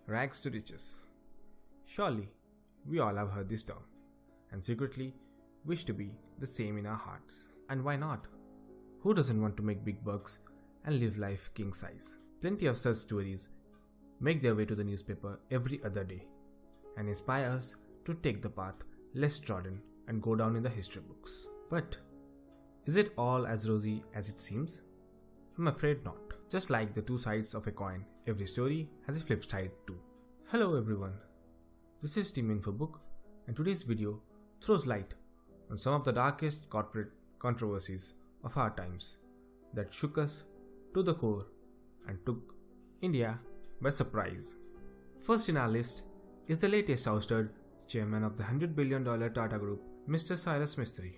rags to riches. Surely, we all have heard this term and secretly wish to be the same in our hearts. And why not? Who doesn't want to make big bucks and live life king size? Plenty of such stories make their way to the newspaper every other day and inspire us to take the path less trodden and go down in the history books. But is it all as rosy as it seems? I'm afraid not. Just like the two sides of a coin, every story has a flip side too. Hello everyone, this is Team Infobook, and today's video throws light on some of the darkest corporate controversies of our times that shook us to the core and took India by surprise. First in our list is the latest ousted chairman of the $100 billion Tata Group, Mr. Cyrus Mistry.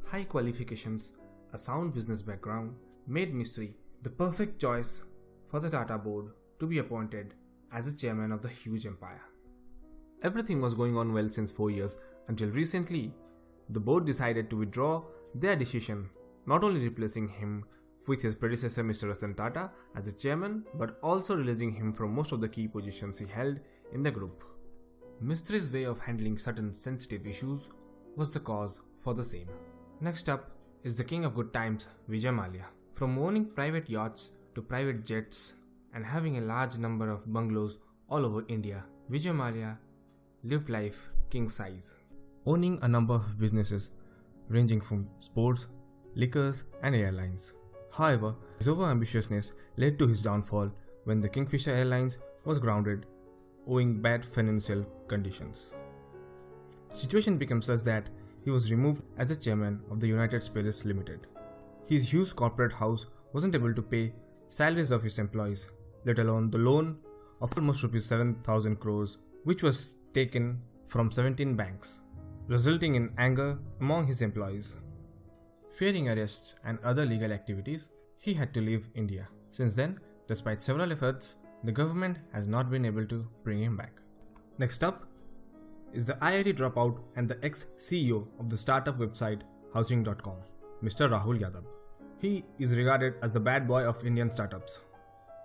High qualifications, a sound business background made Mistry the perfect choice for the Tata board to be appointed as a chairman of the huge empire. Everything was going on well since 4 years until recently the board decided to withdraw their decision, not only replacing him with his predecessor Mr. Ratan Tata as the chairman, but also releasing him from most of the key positions he held in the group. Mistry's way of handling certain sensitive issues was the cause for the same. Next up is the king of good times, Vijay Mallya. From owning private yachts to private jets and having a large number of bungalows all over India, Vijay Mallya lived life king size, owning a number of businesses ranging from sports, liquors and airlines. However, his over-ambitiousness led to his downfall when the Kingfisher Airlines was grounded owing bad financial conditions. The situation became such that he was removed as the chairman of the United Spirits Limited. His huge corporate house wasn't able to pay salaries of his employees, let alone the loan of almost Rs 7,000 crores, which was taken from 17 banks, resulting in anger among his employees. Fearing arrests and other legal activities, he had to leave India. Since then, despite several efforts, the government has not been able to bring him back. Next up is the IIT dropout and the ex-CEO of the startup website housing.com, Mr. Rahul Yadav. He is regarded as the bad boy of Indian startups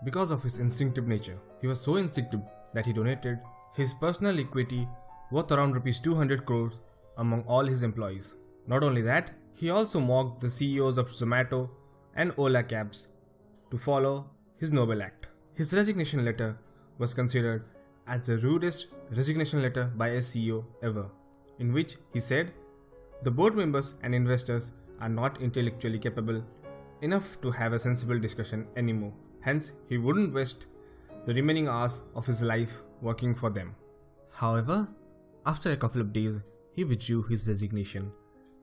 because of his instinctive nature. He was so instinctive that he donated his personal equity worth around Rs 200 crores among all his employees. Not only that, he also mocked the CEOs of Zomato and Ola cabs to follow his noble act. His resignation letter was considered as the rudest resignation letter by a CEO ever, in which he said, "The board members and investors are not intellectually capable enough to have a sensible discussion anymore. Hence, he wouldn't waste the remaining hours of his life working for them." However, after a couple of days, he withdrew his resignation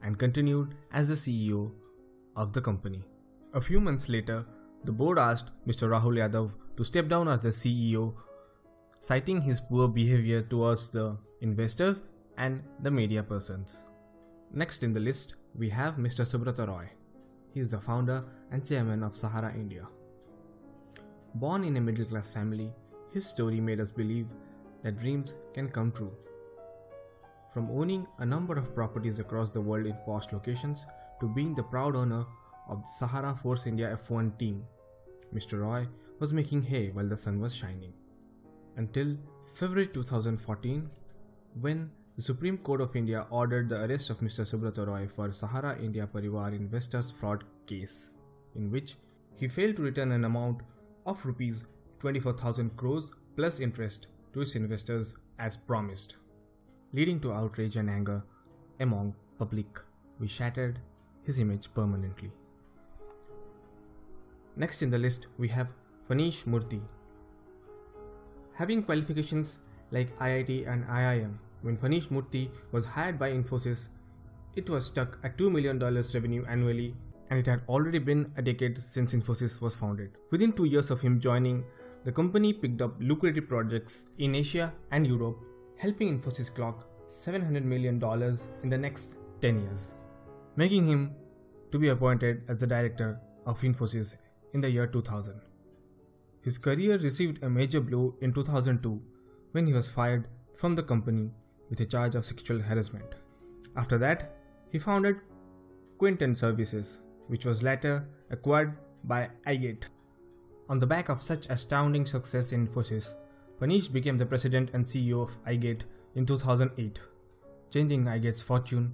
and continued as the CEO of the company. A few months later, the board asked Mr. Rahul Yadav to step down as the CEO, citing his poor behavior towards the investors and the media persons. Next in the list, we have Mr. Subrata Roy. He is the founder and chairman of Sahara, India. Born in a middle-class family, his story made us believe that dreams can come true. From owning a number of properties across the world in posh locations to being the proud owner of the Sahara Force India F1 team, Mr. Roy was making hay while the sun was shining. Until February 2014, when the Supreme Court of India ordered the arrest of Mr. Subrata Roy for Sahara India Parivar investors fraud case, in which he failed to return an amount of Rs 24,000 crores plus interest to his investors as promised, leading to outrage and anger among public, which shattered his image permanently. Next in the list, we have Manish Murthy. Having qualifications like IIT and IIM, when Manish Murthy was hired by Infosys, it was stuck at $2 million revenue annually, and it had already been a decade since Infosys was founded. Within 2 years of him joining, the company picked up lucrative projects in Asia and Europe, helping Infosys clock $700 million in the next 10 years, making him to be appointed as the director of Infosys in the year 2000. His career received a major blow in 2002 when he was fired from the company with a charge of sexual harassment. After that, he founded Quinton Services, which was later acquired by iGate. On the back of such astounding success in Infosys, Manish became the president and CEO of iGate in 2008, changing iGate's fortune,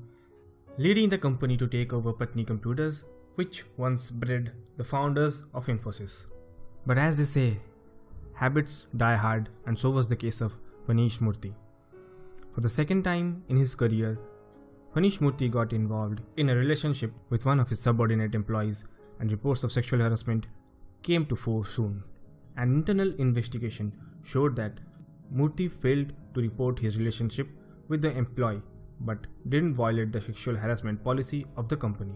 leading the company to take over Patni Computers, which once bred the founders of Infosys. But as they say, habits die hard, and so was the case of Manish Murthy. For the second time in his career, Manish Murthy got involved in a relationship with one of his subordinate employees, and reports of sexual harassment came to fore soon. An internal investigation showed that Murthy failed to report his relationship with the employee but didn't violate the sexual harassment policy of the company.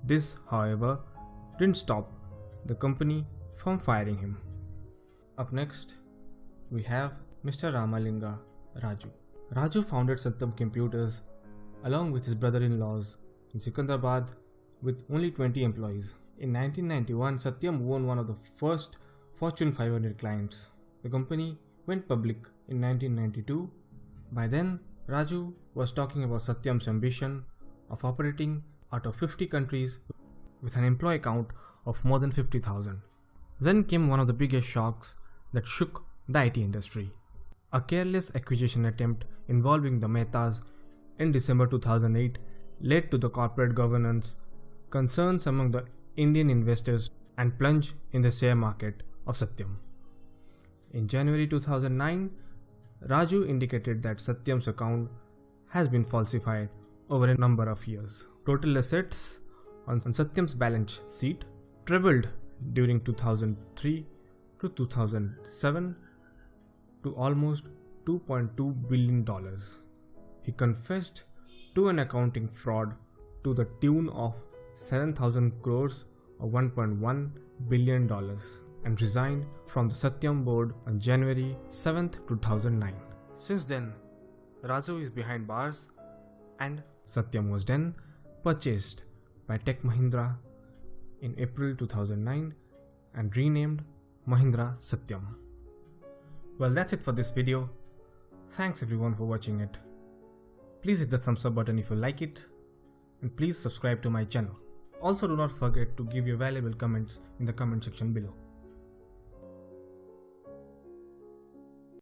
This, however, didn't stop the company from firing him. Up next, we have Mr. Ramalinga Raju. Raju founded Satyam Computers along with his brother-in-laws in Secunderabad with only 20 employees. In 1991, Satyam won one of the first Fortune 500 clients. The company went public in 1992. By then, Raju was talking about Satyam's ambition of operating out of 50 countries with an employee count of more than 50,000. Then came one of the biggest shocks that shook the IT industry. A careless acquisition attempt involving the Mehtas in December 2008 led to the corporate governance concerns among the Indian investors and plunge in the share market of Satyam. In January 2009, Raju indicated that Satyam's account has been falsified over a number of years. Total assets on Satyam's balance sheet tripled during 2003 to 2007 to almost $2.2 billion. He confessed to an accounting fraud to the tune of 7,000 crores or $1.1 billion and resigned from the Satyam board on January 7, 2009. Since then, Raju is behind bars and Satyam was then purchased by Tech Mahindra in April 2009 and renamed Mahindra Satyam. Well, that's it for this video. Thanks everyone for watching it. Please hit the thumbs up button if you like it, and please subscribe to my channel. Also, do not forget to give your valuable comments in the comment section below.